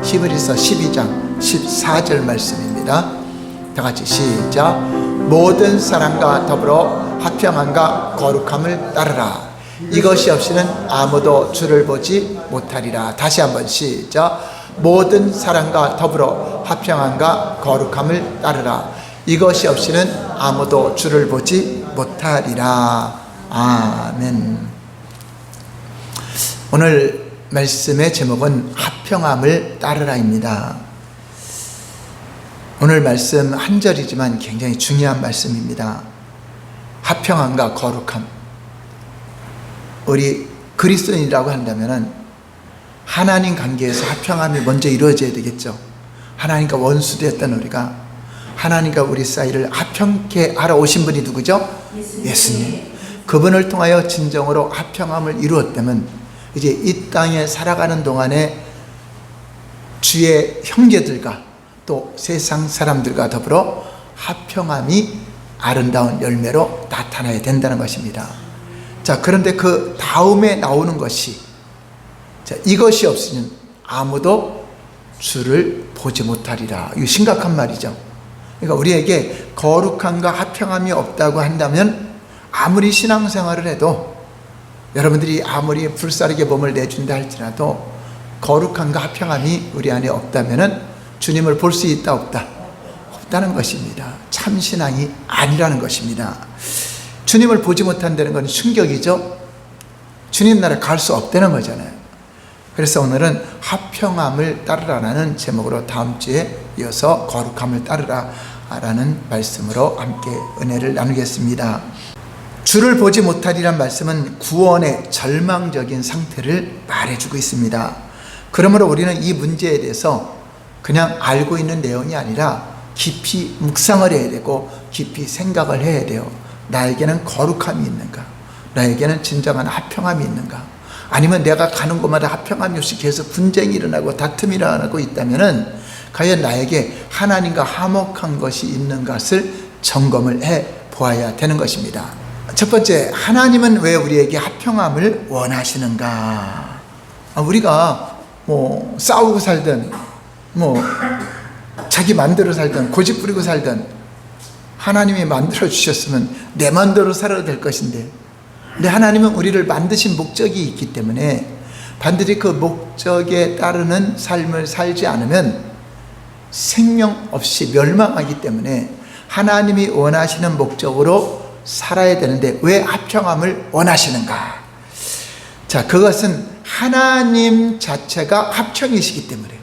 히브리서 12장 14절 말씀입니다. 다 같이 시작. 모든 사람과 더불어 화평함과 거룩함을 따르라. 이것이 없이는 아무도 주를 보지 못하리라. 다시 한번 시작. 모든 사람과 더불어 화평함과 거룩함을 따르라. 이것이 없이는 아무도 주를 보지 못하리라. 아멘. 오늘 말씀의 제목은 화평함을 따르라입니다. 오늘 말씀 한 절이지만 굉장히 중요한 말씀입니다. 화평함과 거룩함. 우리 그리스도인이라고 한다면 하나님 관계에서 화평함이 먼저 이루어져야 되겠죠. 하나님과 원수되었던 우리가 하나님과 우리 사이를 화평케 하러 오신 분이 누구죠? 예수님. 그분을 통하여 진정으로 화평함을 이루었다면 이제 이 땅에 살아가는 동안에 주의 형제들과 또 세상 사람들과 더불어 화평함이 아름다운 열매로 나타나야 된다는 것입니다. 자, 그런데 그 다음에 나오는 것이, 자, 이것이 없으면 아무도 주를 보지 못하리라. 이거 심각한 말이죠. 그러니까 우리에게 거룩함과 화평함이 없다고 한다면 아무리 신앙생활을 해도, 여러분들이 아무리 불사르게 몸을 내준다 할지라도 거룩함과 화평함이 우리 안에 없다면 주님을 볼 수 있다 없다? 없다는 것입니다. 참신앙이 아니라는 것입니다. 주님을 보지 못한다는 건 충격이죠. 주님 나라에 갈 수 없다는 거잖아요. 그래서 오늘은 화평함을 따르라라는 제목으로 다음 주에 이어서 거룩함을 따르라라는 말씀으로 함께 은혜를 나누겠습니다. 주를 보지 못하리란 말씀은 구원의 절망적인 상태를 말해주고 있습니다. 그러므로 우리는 이 문제에 대해서 그냥 알고 있는 내용이 아니라 깊이 묵상을 해야 되고 깊이 생각을 해야 돼요. 나에게는 거룩함이 있는가? 나에게는 진정한 화평함이 있는가? 아니면 내가 가는 곳마다 화평함이 없이 계속 분쟁이 일어나고 다툼이 일어나고 있다면 과연 나에게 하나님과 화목한 것이 있는 것을 점검을 해 보아야 되는 것입니다. 첫 번째, 하나님은 왜 우리에게 화평함을 원하시는가? 우리가 싸우고 살든 자기 맘대로 살든 고집 부리고 살든 하나님이 만들어 주셨으면 내 맘대로 살아도 될 것인데, 근데 하나님은 우리를 만드신 목적이 있기 때문에 반드시 그 목적에 따르는 삶을 살지 않으면 생명 없이 멸망하기 때문에 하나님이 원하시는 목적으로 살아야 되는데 왜 화평함을 원하시는가? 자, 그것은 하나님 자체가 화평이시기 때문에,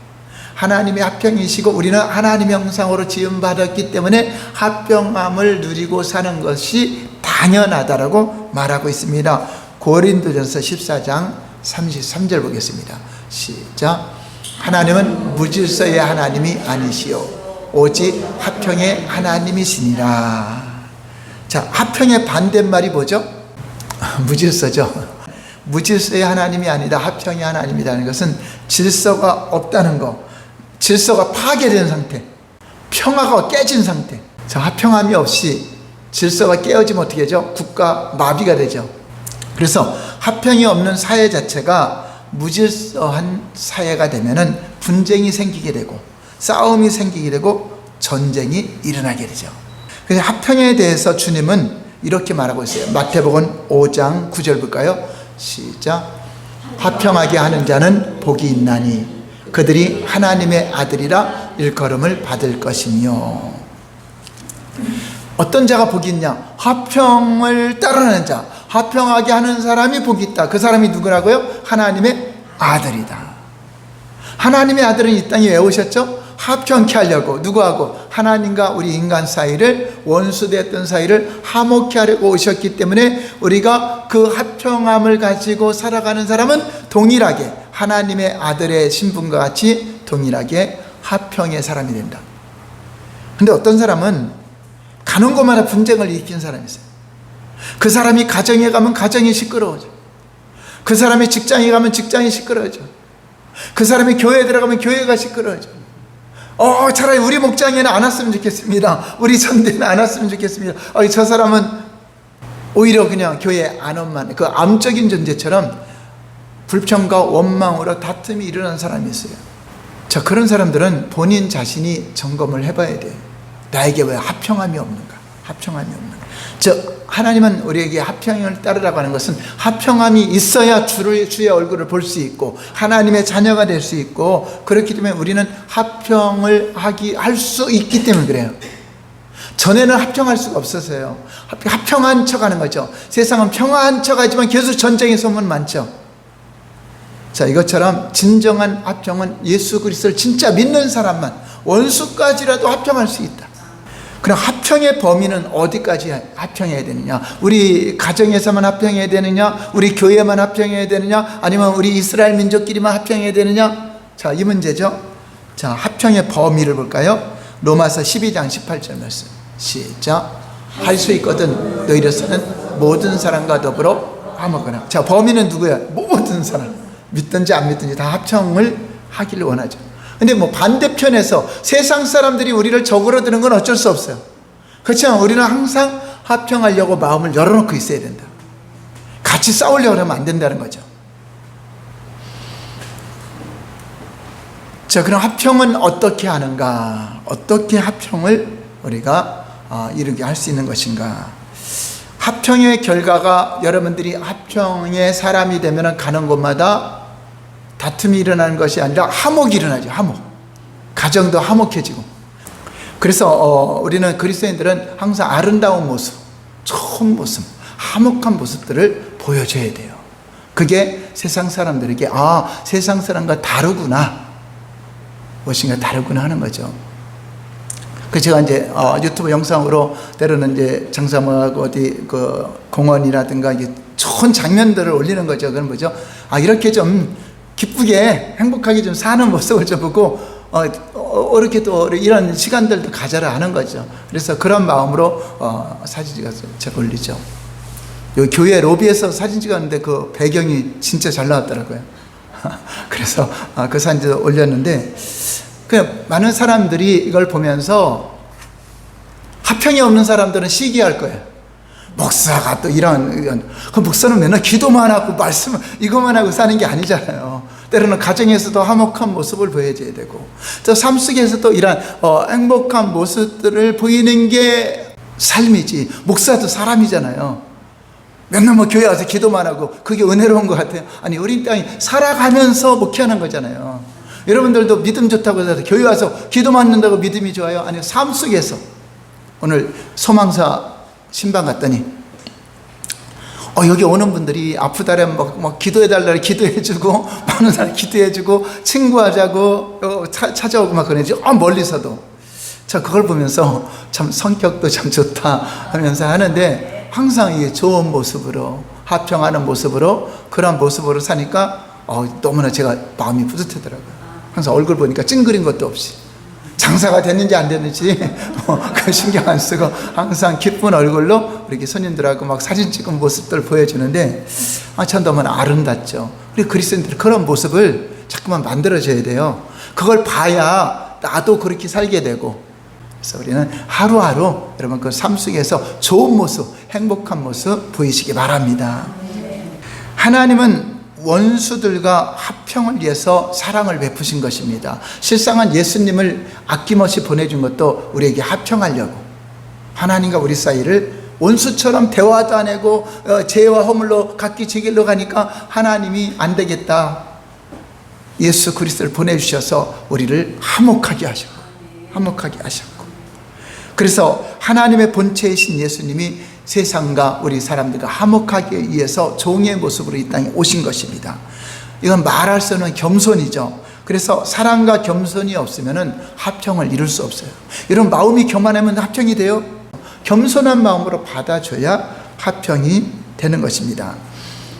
하나님이 화평이시고 우리는 하나님의 형상으로 지음받았기 때문에 화평함을 누리고 사는 것이 당연하다라고 말하고 있습니다. 고린도전서 14장 33절 보겠습니다. 시작. 하나님은 무질서의 하나님이 아니시오 오직 화평의 하나님이시니라. 자, 화평의 반대말이 뭐죠? 무질서죠. 무질서의 하나님이 아니다 화평의 하나님이라는 것은 질서가 없다는 거, 질서가 파괴된 상태, 평화가 깨진 상태. 자, 화평함이 없이 질서가 깨어지면 어떻게 되죠? 국가 마비가 되죠. 그래서 화평이 없는 사회 자체가 무질서한 사회가 되면은 분쟁이 생기게 되고 싸움이 생기게 되고 전쟁이 일어나게 되죠. 그래서 화평에 대해서 주님은 이렇게 말하고 있어요. 마태복음 5장 9절 볼까요? 시작. 화평하게 하는 자는 복이 있나니 그들이 하나님의 아들이라 일컬음을 받을 것이며. 어떤 자가 복이 있냐? 화평을 따르는 자, 화평하게 하는 사람이 복이 있다. 그 사람이 누구라고요? 하나님의 아들이다. 하나님의 아들은 이 땅에 왜 오셨죠? 화평케 하려고. 누구하고? 하나님과 우리 인간 사이를, 원수되었던 사이를 화목케 하려고 오셨기 때문에 우리가 그 화평함을 가지고 살아가는 사람은 동일하게 하나님의 아들의 신분과 같이 동일하게 화평의 사람이 된다. 근데 어떤 사람은 가는 곳마다 분쟁을 일으킨 사람이 있어요. 그 사람이 가정에 가면 가정이 시끄러워져. 그 사람이 직장에 가면 직장이 시끄러워져. 그 사람이 교회에 들어가면 교회가 시끄러워져. 차라리 우리 목장에는 안 왔으면 좋겠습니다. 우리 선대는 안 왔으면 좋겠습니다. 저 사람은 오히려 그냥 교회에 안 오면, 그 암적인 존재처럼 불평과 원망으로 다툼이 일어나는 사람이 있어요. 자, 그런 사람들은 본인 자신이 점검을 해봐야 돼요. 나에게 왜 합평함이 없는가? 합평함이 없는가? 즉, 하나님은 우리에게 합평을 따르라고 하는 것은 합평함이 있어야 주의 얼굴을 볼 수 있고 하나님의 자녀가 될 수 있고, 그렇기 때문에 우리는 합평을 할 수 있기 때문에 그래요. 전에는 합평할 수가 없었어요. 합평한 척 하는 거죠. 세상은 평화한 척 하지만 계속 전쟁의 소문 많죠. 자, 이것처럼 진정한 합평은 예수 그리스도를 진짜 믿는 사람만, 원수까지라도 합평할 수 있다. 그럼 합평의 범위는 어디까지 합평해야 되느냐? 우리 가정에서만 합평해야 되느냐? 우리 교회만 합평해야 되느냐? 아니면 우리 이스라엘 민족끼리만 합평해야 되느냐? 자, 이 문제죠. 자, 합평의 범위를 볼까요? 로마서 12장 18절 말씀. 시작. 할 수 있거든 너희로서는 모든 사람과 더불어 화목하라. 자, 범위는 누구야? 모든 사람. 믿든지 안 믿든지 다 합평을 하기를 원하죠. 근데 뭐 반대편에서 세상 사람들이 우리를 적으로 드는 건 어쩔 수 없어요. 그렇지만 우리는 항상 합평하려고 마음을 열어놓고 있어야 된다. 같이 싸우려고 하면 안 된다는 거죠. 자, 그럼 합평은 어떻게 하는가? 어떻게 합평을 우리가 이루게 할 수 있는 것인가? 합평의 결과가, 여러분들이 합평의 사람이 되면 가는 곳마다 다툼이 일어나는 것이 아니라 화목이 일어나죠. 화목. 가정도 화목해지고. 그래서 우리는 그리스도인들은 항상 아름다운 모습, 좋은 모습, 화목한 모습들을 보여줘야 돼요. 그게 세상 사람들에게 세상 사람과 다르구나, 무엇인가 다르구나 하는 거죠. 그 제가 이제 유튜브 영상으로 때로는 이제 장사모하고 어디 그 공원이라든가 이게 좋은 장면들을 올리는 거죠. 그건 뭐죠? 이렇게 좀 기쁘게 행복하게 좀 사는 모습을 좀 보고 이렇게 또 이런 시간들도 가져라 하는 거죠. 그래서 그런 마음으로 사진 찍어서 제가 올리죠. 여기 교회 로비에서 사진 찍었는데 그 배경이 진짜 잘 나왔더라고요. 그래서 그 사진도 올렸는데, 그 많은 사람들이 이걸 보면서 합평이 없는 사람들은 시기할 거예요. 목사가 또 이런, 그 목사는 맨날 기도만 하고 말씀 이것만 하고 사는 게 아니잖아요. 때로는 가정에서도 화목한 모습을 보여줘야 되고, 또 삶 속에서도 이런 행복한 모습들을 보이는 게 삶이지. 목사도 사람이잖아요. 맨날 뭐 교회 와서 기도만 하고 그게 은혜로운 것 같아요. 아니, 우리 땅이 살아가면서 목회하는 거잖아요. 여러분들도 믿음 좋다고 해서 교회 와서 기도만 한다고 믿음이 좋아요? 아니요, 삶 속에서. 오늘 소망사 신방 갔더니 여기 오는 분들이 아프다면 막 기도해달라고 기도해주고, 많은 사람 기도해주고, 친구하자고 찾아오고 막 그러지. 멀리서도. 자, 그걸 보면서 참 성격도 참 좋다 하면서 하는데, 항상 이게 좋은 모습으로, 합평하는 모습으로, 그런 모습으로 사니까 너무나 제가 마음이 뿌듯하더라고요. 항상 얼굴 보니까 찡그린 것도 없이, 장사가 됐는지 안 됐는지 그 신경 안 쓰고 항상 기쁜 얼굴로 이렇게 손님들하고 막 사진 찍은 모습들을 보여주는데, 참 너무나 아름답죠. 우리 그리스도인들은 그런 모습을 자꾸만 만들어줘야 돼요. 그걸 봐야 나도 그렇게 살게 되고. 그래서 우리는 하루하루 여러분 그 삶 속에서 좋은 모습, 행복한 모습 보이시기 바랍니다. 하나님은 원수들과 합평을 위해서 사랑을 베푸신 것입니다. 실상은 예수님을 아낌없이 보내준 것도 우리에게 합평하려고, 하나님과 우리 사이를 원수처럼 대화도 안 하고 죄와 허물로 각기 제 길로 가니까 하나님이 안 되겠다, 예수 그리스도를 보내주셔서 우리를 화목하게 하셨고, 그래서 하나님의 본체이신 예수님이 세상과 우리 사람들과 화목하기 위해서 종의 모습으로 이 땅에 오신 것입니다. 이건 말할 수 없는 겸손이죠. 그래서 사랑과 겸손이 없으면 합평을 이룰 수 없어요. 이런 마음이 교만하면 합평이 돼요? 겸손한 마음으로 받아줘야 합평이 되는 것입니다.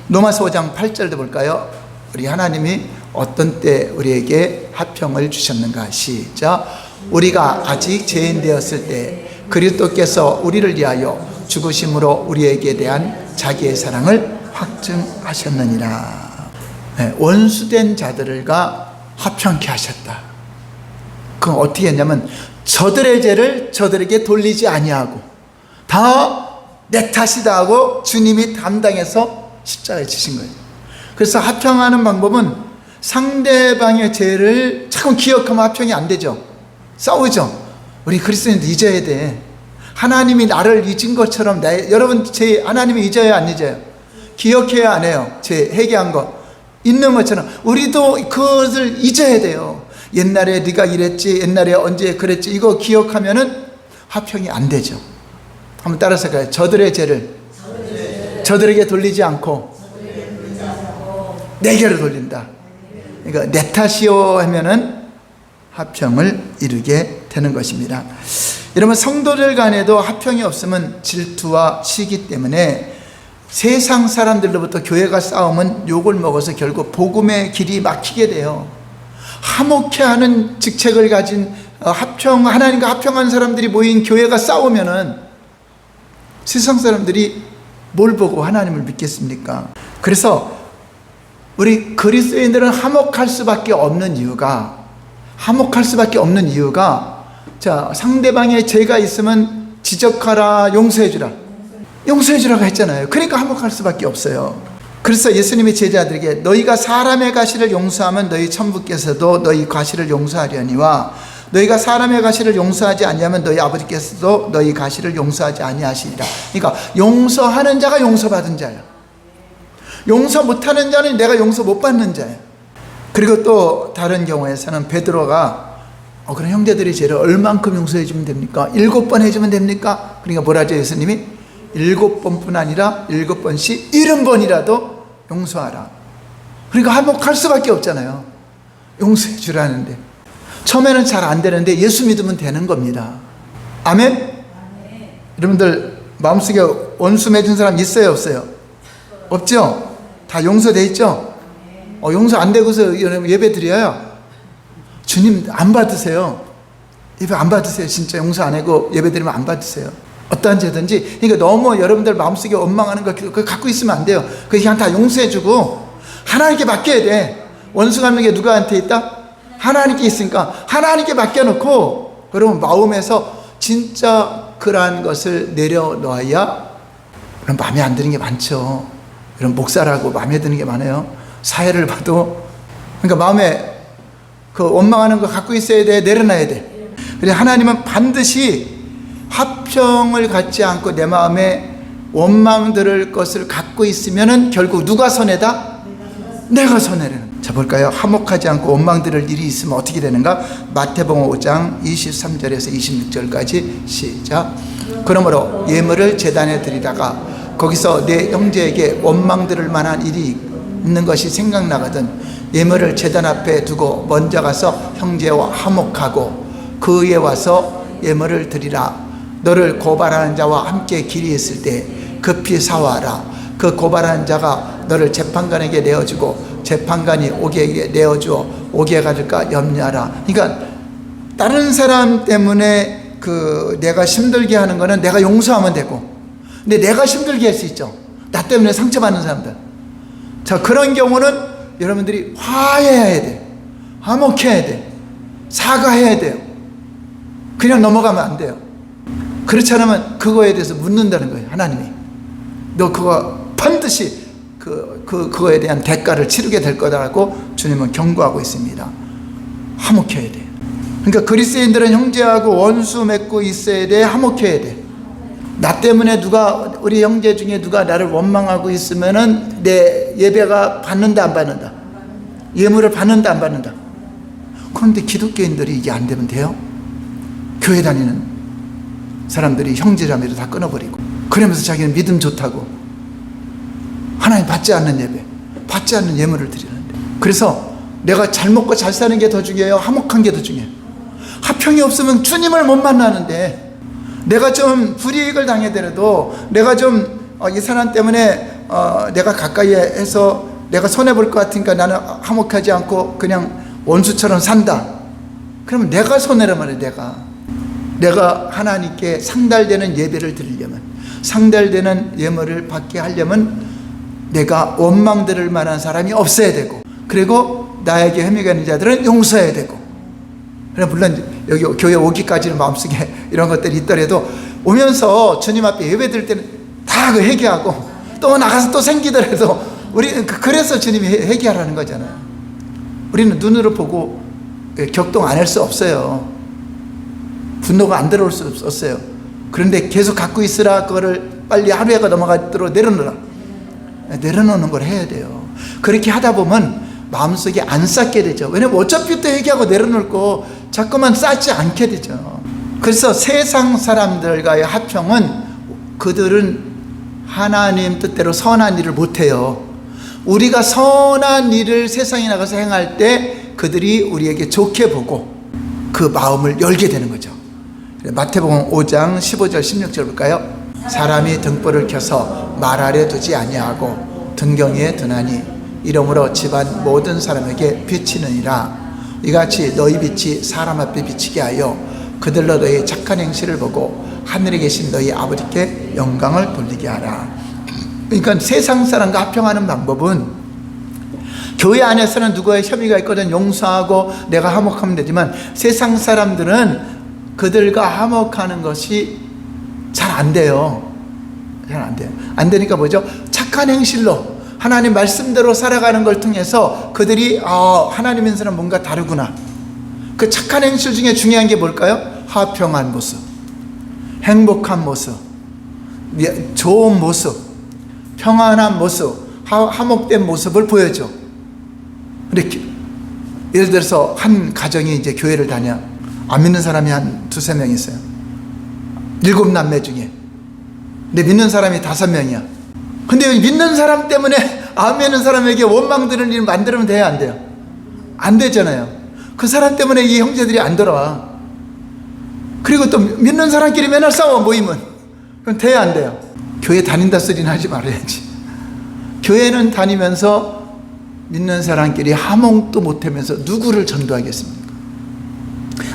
로마서 5장 8절도 볼까요? 우리 하나님이 어떤 때 우리에게 합평을 주셨는가? 시작. 우리가 아직 죄인 되었을 때 그리스도께서 우리를 위하여 죽으심으로 우리에게 대한 자기의 사랑을 확증하셨느니라. 원수된 자들과 합평케 하셨다. 그건 어떻게 했냐면, 저들의 죄를 저들에게 돌리지 아니하고 다 내 탓이다 하고 주님이 담당해서 십자가에 지신 거예요. 그래서 합평하는 방법은 상대방의 죄를 자꾸 기억하면 합평이 안 되죠. 싸우죠. 우리 그리스도인도 잊어야 돼. 하나님이 나를 잊은 것처럼 여러분 하나님이 잊어요, 안 잊어요? 기억해야 안 해요? 죄 회개한 거 있는 것처럼 우리도 그것을 잊어야 돼요. 옛날에 네가 이랬지, 옛날에 언제 그랬지, 이거 기억하면은 화평이 안 되죠. 한번 따라서 가요. 저들의 죄를 저들에게 돌리지 않고 내게로 돌린다. 그러니까 내 탓이요 하면은 화평을 이루게 되는 것입니다. 여러분, 성도들 간에도 화평이 없으면 질투와 시기 때문에 세상 사람들로부터 교회가 싸우면 욕을 먹어서 결국 복음의 길이 막히게 돼요. 화목해하는 직책을 가진 하나님과 합평한 사람들이 모인 교회가 싸우면은 세상 사람들이 뭘 보고 하나님을 믿겠습니까? 그래서 우리 그리스도인들은 화목할 수밖에 없는 이유가 자, 상대방의 죄가 있으면 지적하라, 용서해주라고 했잖아요. 그러니까 화목할 수밖에 없어요. 그래서 예수님이 제자들에게 너희가 사람의 가시를 용서하면 너희 천부께서도 너희 가시를 용서하려니와 너희가 사람의 가시를 용서하지 아니하면 너희 아버지께서도 너희 가시를 용서하지 아니하시리라. 그러니까 용서하는 자가 용서받은 자야. 용서 못하는 자는 내가 용서 못 받는 자야. 그리고 또 다른 경우에서는 베드로가 그럼 형제들의 죄를 얼만큼 용서해 주면 됩니까? 7번 해주면 됩니까? 그러니까 뭐라 하죠? 예수님이 7번뿐 아니라 7번씩 70번이라도 용서하라. 그러니까 화목할 수밖에 없잖아요. 용서해 주라는데 처음에는 잘 안 되는데 예수 믿으면 되는 겁니다. 아멘? 여러분들 마음속에 원수 맺은 사람 있어요, 없어요? 없죠? 다 용서돼 있죠? 용서 안 되고서 예배 드려요. 주님 안 받으세요. 예배 안 받으세요. 진짜 용서 안 하고 예배 드리면 안 받으세요. 어떠한 죄든지. 그러니까 너무 여러분들 마음속에 원망하는 거 그거 갖고 있으면 안 돼요. 그냥 다 용서해주고 하나님께 맡겨야 돼. 원수가 있는 게 누구한테 있다? 하나님께 있으니까 하나님께 맡겨놓고 그러면 마음에서 진짜 그러한 것을 내려놓아야 그럼 마음에 안 드는 게 많죠. 그럼 목사라고 마음에 드는 게 많아요. 사회를 봐도. 그러니까 마음에 그 원망하는 거 갖고 있어야 돼. 내려놔야 돼. 그래서 하나님은 반드시 화평을 갖지 않고 내 마음에 원망 들을 것을 갖고 있으면은 결국 누가 손해다? 내가 손해라는. 자, 볼까요? 화목하지 않고 원망 들을 일이 있으면 어떻게 되는가? 마태복음 5장 23절에서 26절까지 시작. 그러므로 예물을 제단에 드리다가 거기서 내 형제에게 원망 들을 만한 일이 있는 것이 생각나거든 예물을 제단 앞에 두고 먼저 가서 형제와 화목하고 그에 와서 예물을 드리라. 너를 고발하는 자와 함께 길이 있을 때 급히 사와라. 그 고발하는 자가 너를 재판관에게 내어주고 재판관이 오게에게 내어주어 오게 가질까 염려하라. 그러니까 다른 사람 때문에 내가 힘들게 하는 거는 내가 용서하면 되고, 근데 내가 힘들게 할 수 있죠. 나 때문에 상처받는 사람들. 자, 그런 경우는 여러분들이 화해해야 돼. 화목해야 돼. 사과해야 돼요. 그냥 넘어가면 안 돼요. 그렇지 않으면 그거에 대해서 묻는다는 거예요. 하나님이 너 그거 반드시 그거에 대한 대가를 치르게 될 거다라고 주님은 경고하고 있습니다. 화목해야 돼. 그러니까 그리스도인들은 형제하고 원수 맺고 있어야 돼. 화목해야 돼. 나 때문에 우리 형제 중에 누가 나를 원망하고 있으면은 내 예배가 받는다 안 받는다? 예물을 받는다 안 받는다? 그런데 기독교인들이 이게 안 되면 돼요? 교회 다니는 사람들이 형제자매를 다 끊어버리고 그러면서 자기는 믿음 좋다고 하나님 받지 않는 예배, 받지 않는 예물을 드리는데, 그래서 내가 잘 먹고 잘 사는 게 더 중요해요? 화목한 게 더 중요해요? 화평이 없으면 주님을 못 만나는데, 내가 좀 불이익을 당하더라도 내가 좀 이 사람 때문에 내가 가까이 해서 내가 손해볼 것 같으니까 나는 화목하지 않고 그냥 원수처럼 산다. 그러면 내가 손해란 말이에요. 내가 하나님께 상달되는 예배를 드리려면, 상달되는 예물을 받게 하려면 내가 원망 들을 만한 사람이 없어야 되고, 그리고 나에게 혐의가 있는 자들은 용서해야 되고. 물론 여기 교회 오기까지는 마음속에 이런 것들이 있더라도 오면서 주님 앞에 예배 드릴 때는 다 회개하고 또 나가서 또 생기더라도 우리 그래서 주님이 회개하라는 거잖아요. 우리는 눈으로 보고 격동 안 할 수 없어요. 분노가 안 들어올 수 없어요. 그런데 계속 갖고 있으라. 그거를 빨리 하루에가 넘어가도록 내려놓으라. 내려놓는 걸 해야 돼요. 그렇게 하다 보면 마음속에 안 쌓게 되죠. 왜냐면 어차피 또 회개하고 내려놓을 거 자꾸만 쌓지 않게 되죠. 그래서 세상 사람들과의 합평은 그들은 하나님 뜻대로 선한 일을 못해요. 우리가 선한 일을 세상에 나가서 행할 때 그들이 우리에게 좋게 보고 그 마음을 열게 되는 거죠. 마태복음 5장 15절 16절 볼까요? 사람이 등불을 켜서 말 아래 두지 아니하고 등경위에 두나니 이러므로 집안 모든 사람에게 비치느니라. 이같이 너희 빛이 사람 앞에 비치게 하여 그들로 너희 착한 행실을 보고 하늘에 계신 너희 아버지께 영광을 돌리게 하라. 그러니까 세상 사람과 합평하는 방법은, 교회 안에서는 누구의 협의가 있거든 용서하고 내가 화목하면 되지만, 세상 사람들은 그들과 화목하는 것이 잘 안 돼요. 잘 안 돼요. 안 되니까 뭐죠? 착한 행실로 하나님 말씀대로 살아가는 걸 통해서 그들이 하나님 인생은 뭔가 다르구나. 그 착한 행실 중에 중요한 게 뭘까요? 화평한 모습, 행복한 모습, 좋은 모습, 평안한 모습, 화목된 모습을 보여줘. 이렇게 예를 들어서 한 가정이 이제 교회를 다녀. 안 믿는 사람이 한 2-3명 있어요. 7남매 중에. 근데 믿는 사람이 5명이야. 근데 믿는 사람 때문에 안 믿는 사람에게 원망 드는 일 만들면 돼야 안 돼요? 안 되잖아요. 그 사람 때문에 이 형제들이 안 돌아와. 그리고 또 믿는 사람끼리 맨날 싸워, 모이면. 그럼 돼야 안 돼요? 교회 다닌다 소리는 하지 말아야지. 교회는 다니면서 믿는 사람끼리 화목도 못하면서 누구를 전도하겠습니까?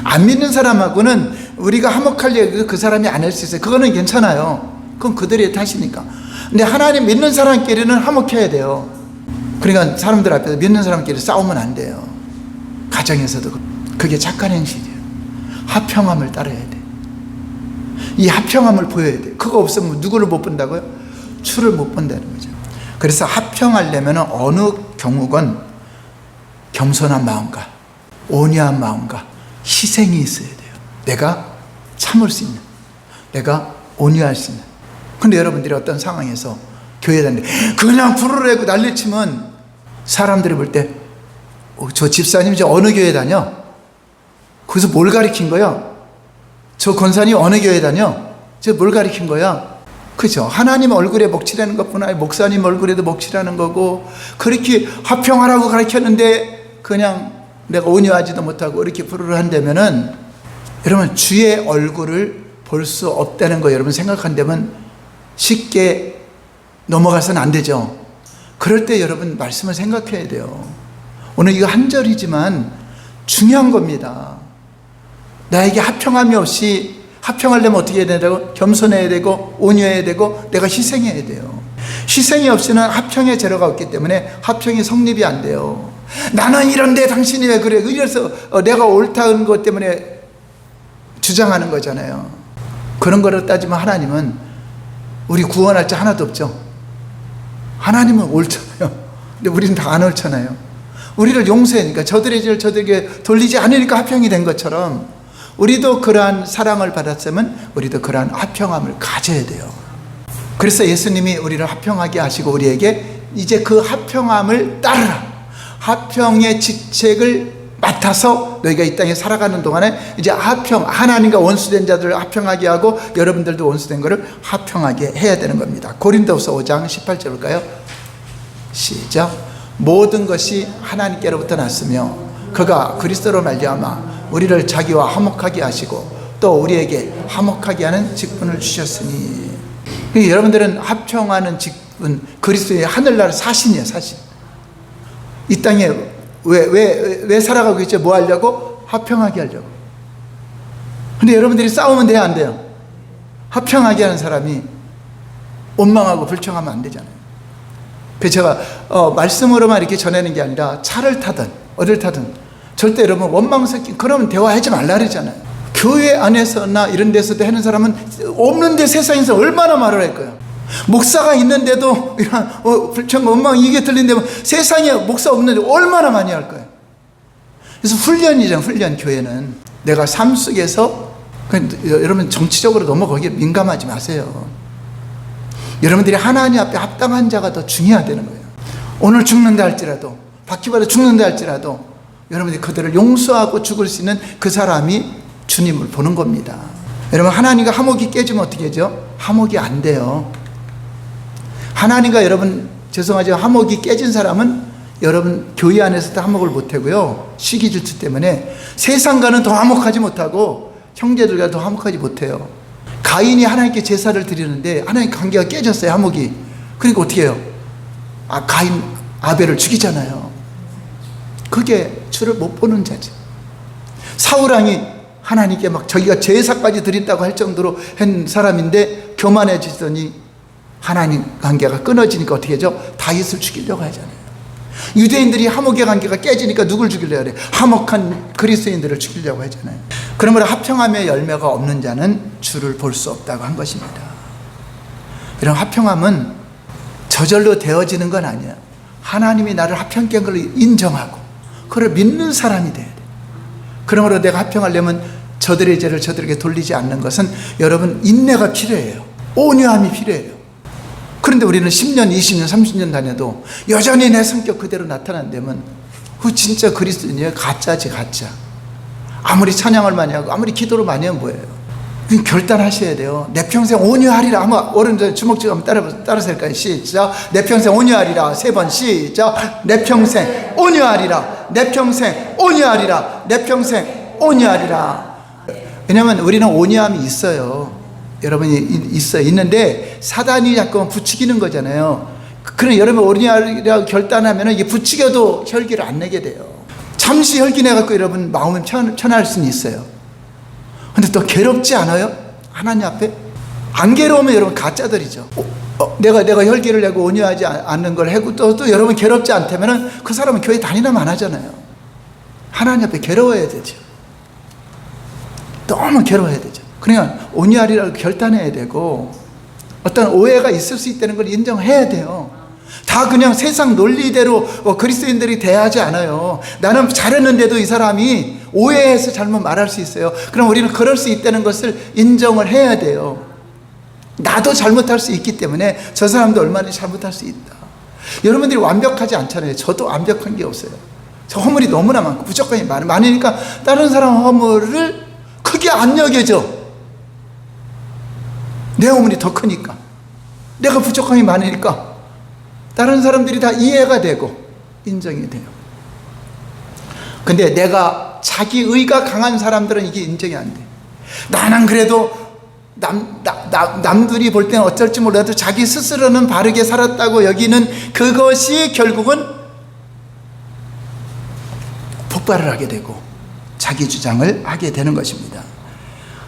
안 믿는 사람하고는 우리가 화목하려고 그 사람이 안 할 수 있어요. 그거는 괜찮아요. 그건 그들의 탓이니까. 근데 하나님 믿는 사람끼리는 화목해야 돼요. 그러니까 사람들 앞에서 믿는 사람끼리 싸우면 안 돼요. 가정에서도. 그게 착한 행실이에요. 화평함을 따라야 돼. 이 화평함을 보여야 돼. 그거 없으면 누구를 못 본다고요? 주를 못 본다는 거죠. 그래서 화평하려면 어느 경우건 겸손한 마음과 온유한 마음과 희생이 있어야 돼요. 내가 참을 수 있는, 내가 온유할 수 있는. 근데 여러분들이 어떤 상황에서 교회 다니는데 그냥 불을 내고 난리치면 사람들이 볼 때 저 집사님 저 어느 교회 다녀? 거기서 뭘 가리킨 거야? 저 권사님 어느 교회 다녀? 저 뭘 가리킨 거야? 그죠? 하나님 얼굴에 먹칠하는 것뿐 아니라 목사님 얼굴에도 먹칠하는 거고, 그렇게 화평하라고 가르쳤는데 그냥 내가 온유하지도 못하고 이렇게 불을 한다면은, 여러분 주의 얼굴을 볼 수 없다는 거 여러분 생각한다면 쉽게 넘어가서는 안 되죠. 그럴 때 여러분 말씀을 생각해야 돼요. 오늘 이거 한 절이지만 중요한 겁니다. 나에게 화평함이 없이, 화평하려면 어떻게 해야 된다고? 겸손해야 되고 온유해야 되고 내가 희생해야 돼요. 희생이 없이는 화평의 재료가 없기 때문에 화평이 성립이 안 돼요. 나는 이런데 당신이 왜 그래? 이래서 내가 옳다는 것 때문에 주장하는 거잖아요. 그런 거를 따지면 하나님은 우리 구원할 자 하나도 없죠. 하나님은 옳잖아요. 근데 우리는 다 안 옳잖아요. 우리를 용서하니까, 저들의 죄를 저들에게 돌리지 않으니까 화평이 된 것처럼 우리도 그러한 사랑을 받았으면 우리도 그러한 화평함을 가져야 돼요. 그래서 예수님이 우리를 화평하게 하시고 우리에게 이제 그 화평함을 따르라. 화평의 직책을 맡아서 너희가 이 땅에 살아가는 동안에 이제 화평, 하나님과 원수된 자들을 화평하게 하고 여러분들도 원수된 것을 화평하게 해야 되는 겁니다. 고린도후서 5장 18절 볼까요? 시작. 모든 것이 하나님께로부터 났으며 그가 그리스도로 말미암아 우리를 자기와 화목하게 하시고 또 우리에게 화목하게 하는 직분을 주셨으니. 여러분들은 화평하는 직분, 그리스도의 하늘나라 사신이에요. 사신. 이 땅에 왜 살아가고 있죠? 뭐 하려고? 화평하게 하려고. 근데 여러분들이 싸우면 돼요, 안 돼요? 화평하게 하는 사람이 원망하고 불평하면 안 되잖아요. 그래서 제가 말씀으로만 이렇게 전하는 게 아니라 차를 타든 어딜 타든 절대 여러분 원망 섞인 그러면 대화하지 말라 그러잖아요. 교회 안에서나 이런 데서도 하는 사람은 없는데 세상에서 얼마나 말을 할 거야. 목사가 있는데도 이런 불평 원망 이게 들린다면 세상에 목사 없는데 얼마나 많이 할 거야. 그래서 훈련이잖아요. 훈련. 교회는 내가 삶 속에서, 여러분 정치적으로 너무 거기에 민감하지 마세요. 여러분들이 하나님 앞에 합당한 자가 더 중요하다는 거예요. 오늘 죽는다 할지라도, 바퀴벌레 죽는다 할지라도 여러분들이 그들을 용서하고 죽을 수 있는 그 사람이 주님을 보는 겁니다. 여러분, 하나님과 화목이 깨지면 어떻게 하죠? 화목이 안 돼요. 하나님과 여러분, 죄송하지만 화목이 깨진 사람은 여러분 교회 안에서도 화목을 못하고요, 시기 질투 때문에 세상과는 더 화목하지 못하고 형제들과 더 화목하지 못해요. 가인이 하나님께 제사를 드리는데 하나님 관계가 깨졌어요. 화목이. 그러니까 어떻게 해요? 가인 아벨을 죽이잖아요. 그게 주를 못 보는 자지. 사울왕이 하나님께 막 저기가 제사까지 드린다고 할 정도로 한 사람인데 교만해지더니 하나님 관계가 끊어지니까 어떻게 하죠? 다윗을 죽이려고 하잖아요. 유대인들이 화목의 관계가 깨지니까 누굴 죽이려고 해요? 화목한 그리스도인들을 죽이려고 하잖아요. 그러므로 화평함의 열매가 없는 자는 주를 볼 수 없다고 한 것입니다. 이런 화평함은 저절로 되어지는 건 아니야. 하나님이 나를 화평케 한 걸 인정하고 그걸 믿는 사람이 돼야 돼. 그러므로 내가 화평하려면 저들의 죄를 저들에게 돌리지 않는 것은 여러분 인내가 필요해요. 온유함이 필요해요. 그런데 우리는 10년, 20년, 30년 다녀도 여전히 내 성격 그대로 나타난다면 그 진짜 그리스도인이에요? 가짜지, 가짜. 아무리 찬양을 많이 하고 아무리 기도를 많이 하면 뭐예요? 결단하셔야 돼요. 내 평생 온유하리라. 아마 어른들 주먹질 한번 따라서 할까요? 시작. 내 평생 온유하리라. 3번 시작. 내 평생 온유하리라. 내 평생 온유하리라. 내 평생 온유하리라. 왜냐하면 우리는 온유함이 있어요. 여러분이 있는데 사단이 자꾸 부추기는 거잖아요. 그럼 여러분 온유하리라고 결단하면 이게 부추겨도 혈기를 안 내게 돼요. 잠시 혈기 내갖고 여러분 마음은 편할 수는 있어요. 근데 또 괴롭지 않아요? 하나님 앞에? 안 괴로우면 여러분 가짜들이죠. 내가 혈기를 내고 온유하지 않는 걸 하고 또 여러분 괴롭지 않다면 그 사람은 교회 다니나 안 하잖아요. 하나님 앞에 괴로워야 되죠. 너무 괴로워야 되죠. 그러니까 온유하리라고 결단해야 되고 어떤 오해가 있을 수 있다는 걸 인정해야 돼요. 다 그냥 세상 논리대로 그리스도인들이 대하지 않아요. 나는 잘했는데도 이 사람이 오해해서 잘못 말할 수 있어요. 그럼 우리는 그럴 수 있다는 것을 인정을 해야 돼요. 나도 잘못할 수 있기 때문에 저 사람도 얼마나 잘못할 수 있다. 여러분들이 완벽하지 않잖아요. 저도 완벽한 게 없어요. 저 허물이 너무나 많고 부족함이 많으니까 다른 사람 허물을 크게 안 여겨져. 내 허물이 더 크니까, 내가 부족함이 많으니까 다른 사람들이 다 이해가 되고 인정이 돼요. 근데 내가 자기 의가 강한 사람들은 이게 인정이 안 돼. 나는 그래도 남들이 볼 때는 어쩔지 몰라도 자기 스스로는 바르게 살았다고 여기는 그것이 결국은 폭발을 하게 되고 자기 주장을 하게 되는 것입니다.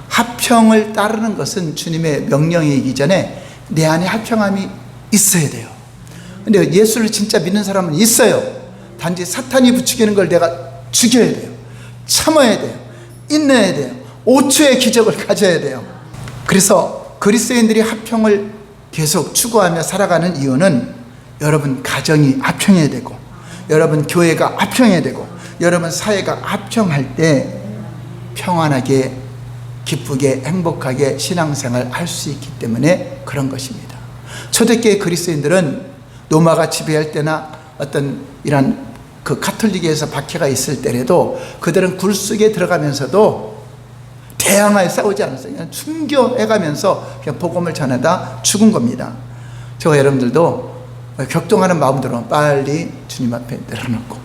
화평을 따르는 것은 주님의 명령이기 전에 내 안에 화평함이 있어야 돼요. 근데 예수를 진짜 믿는 사람은 있어요. 단지 사탄이 부추기는 걸 내가 죽여야 돼요. 참아야 돼요. 인내해야 돼요. 5초의 기적을 가져야 돼요. 그래서 그리스도인들이 화평을 계속 추구하며 살아가는 이유는 여러분 가정이 화평해야 되고, 여러분 교회가 화평해야 되고, 여러분 사회가 화평할 때 평안하게 기쁘게 행복하게 신앙생활 할 수 있기 때문에 그런 것입니다. 초대교회 그리스도인들은 로마가 지배할 때나 어떤 이런 그 가톨릭에서 박해가 있을 때라도 그들은 굴 속에 들어가면서도 대항하여 싸우지 않았어요. 그냥 순교해가면서 그냥 복음을 전하다 죽은 겁니다. 저와 여러분들도 격동하는 마음대로 빨리 주님 앞에 내려놓고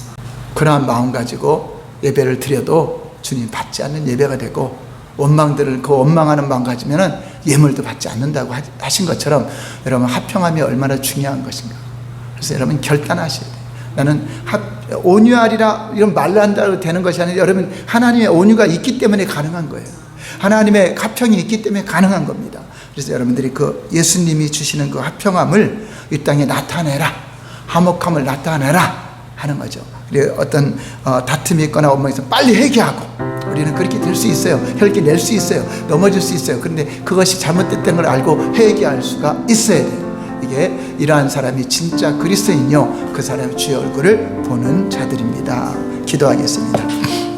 그러한 마음 가지고 예배를 드려도 주님 받지 않는 예배가 되고, 원망들을 그 원망하는 마음 가지면은 예물도 받지 않는다고 하신 것처럼 여러분 화평함이 얼마나 중요한 것인가. 그래서 여러분 결단하셔야 돼요. 나는 온유하리라 이런 말로 한다고 되는 것이 아니라 여러분 하나님의 온유가 있기 때문에 가능한 거예요. 하나님의 화평이 있기 때문에 가능한 겁니다. 그래서 여러분들이 그 예수님이 주시는 그 화평함을 이 땅에 나타내라, 화목함을 나타내라 하는 거죠. 어떤 다툼이 있거나 원망이 있으면 빨리 회개하고, 우리는 그렇게 될 수 있어요. 혈기 낼 수 있어요. 넘어질 수 있어요. 그런데 그것이 잘못됐다는 걸 알고 회개할 수가 있어야 돼요. 이게 이러한 사람이 진짜 그리스도인이요, 그 사람의 주의 얼굴을 보는 자들입니다. 기도하겠습니다.